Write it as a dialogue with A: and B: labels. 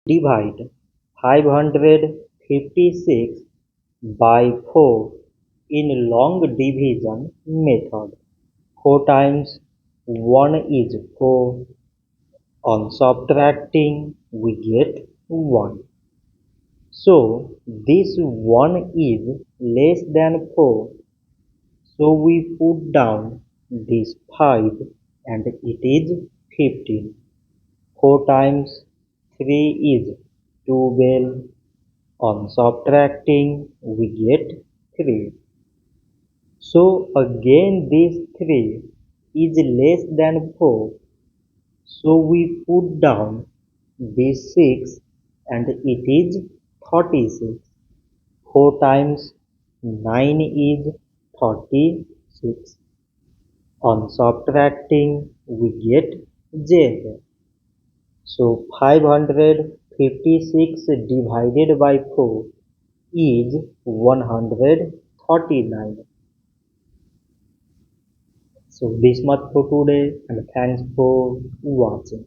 A: Divide 556 by 4 in long division method. 4 times 1 is 4. On subtracting, we get 1. So this 1 is less than 4. So we put down this 5 and it is 15. 4 times 3 is 12. On subtracting, we get 3. So again this 3 is less than 4. So we put down this 6 and it is 36. 4 times 9 is 36. On subtracting, we get Z. So 556 divided by 4 is 139. So this much for today and thanks for watching.